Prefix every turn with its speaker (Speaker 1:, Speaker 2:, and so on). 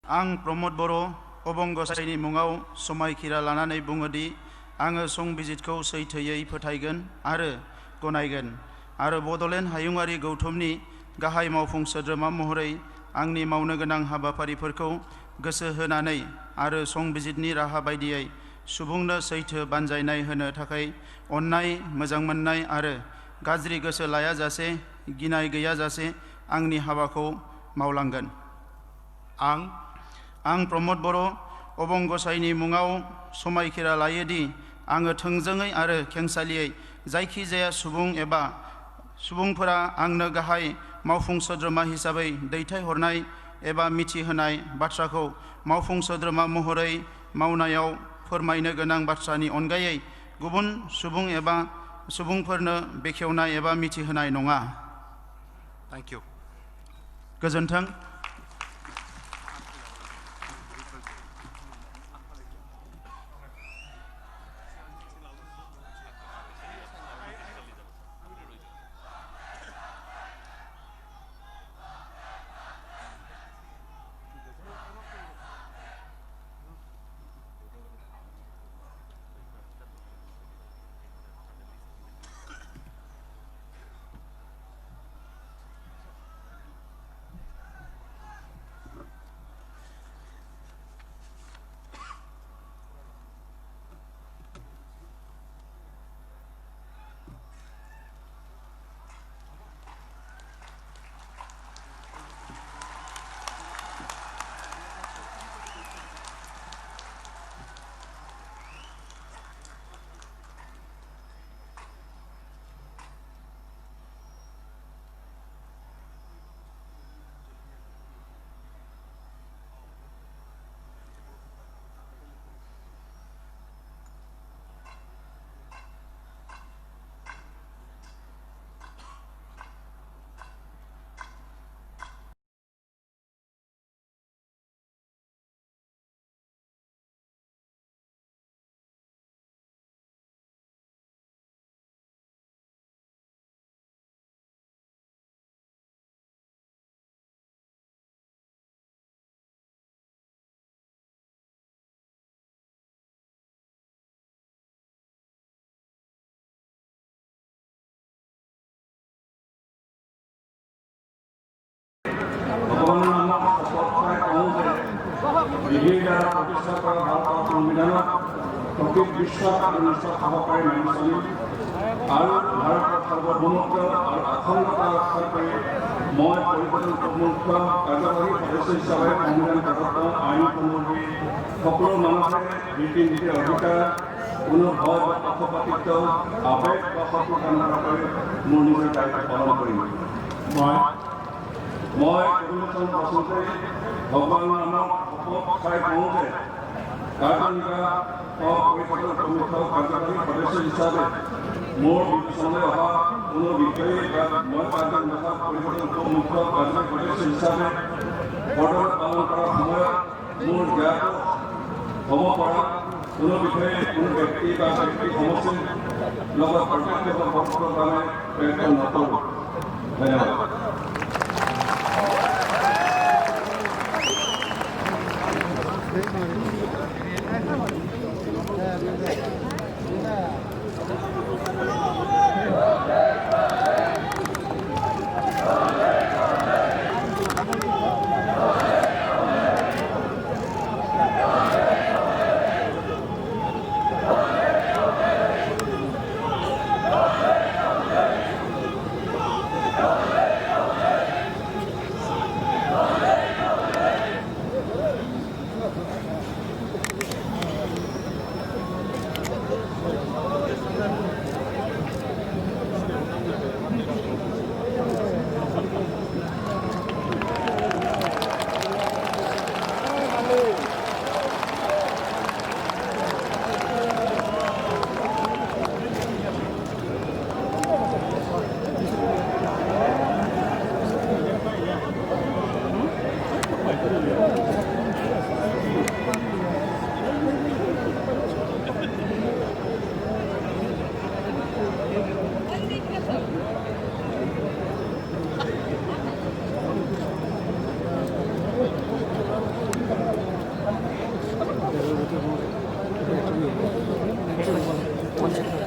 Speaker 1: आं प्रमद बर' अबंगसाइनि मुङाव समायखिरा लानानै बुङोदि आङो संबिजितखौ सैथोयै फोथायगोन आरो गनायगोन आरो बड'लेण्ड हायुङारि गौथुमनि गाहाय मावफुं सोद्रोमा महरै आंनि मावनो गोनां हाबाफारिफोरखौ गोसो होनानै आरो संबिजितनि राहा बायदियै सुबुंनो सैथो बानजायनाय होनो थाखाय अननाय मोजां मोननाय आरो गाज्रि गोसो लायाजासे गिनाय गैयाजासे आंनि हाबाखौ मावलांगोन। आं प्रमद बर' अबंगसाइनि मुङाव समायखिरा लायोदि आङो थोंजोङै आरो खेंसालियै जायखिजाया सुबुं एबा सुबुंफोरा आंनो गाहाय मावफुं सोद्रोमा हिसाबै दैथायहरनाय एबा मिथिहोनाय बाथ्राखौ मावफुं सोद्रोमा महरै मावनायाव फोरमायनो गोनां बाथ्रानि अनगायै गुबुन सुबुं एबा सुबुंफोरनो बेखेवनाय एबा मिथिहोनाय नङा।
Speaker 2: Thank you.
Speaker 1: गोजोन्थों।
Speaker 3: বিধিৰ দ্বাৰা প্ৰতিষ্ঠা কৰা ভাৰতৰ সংবিধানত প্ৰকৃত বিশ্বাস আৰু নিষ্ঠা সহকাৰে মানি চলি আৰু ভাৰতৰ সাৰ্বভৌমত্ব আৰু অখণ্ডতা ৰক্ষা কৰি মই পৰিষদৰ মুখ্য কাৰ্যবাহী সদস্য হিচাপে সংবিধান প্ৰদত্ত আইনসমূহ সকলো মানুহৰে ৰীতি নীতিৰ অধিকাৰ কোনো ভয় বা পক্ষপাতিত্ব আৱেগ বা শত্ৰুতা নকৰাকৈ মোৰ নিজৰ দায়িত্ব পালন কৰিম। মই অভিনন্দন প্ৰশ্ন কৰি ভগৱানৰ নামত শপত খাই কওঁ যে কাৰ্যনিৰ্বাহ পৰিষদৰ মুখ্য কাৰ্যবাহী সদস্য হিচাপে মোৰ বিবেচনালৈ অহা কোনো বিষয়ে বা মই কাৰ্যনিৰ্বাহ পৰিষদৰ মুখ্য কাৰ্যবাহী সদস্য হিচাপে পদত পালন কৰাৰ সময়ত মোৰ জ্ঞাত হ'ব পৰা কোনো বিষয়ে কোনো ব্যক্তি বা ব্যক্তি সমষ্টিৰ লগত প্ৰত্যক্ষ বা পৰোক্ষভাৱে ব্যক্ত নকৰোঁ। ধন্যবাদ।
Speaker 4: 감사합니다.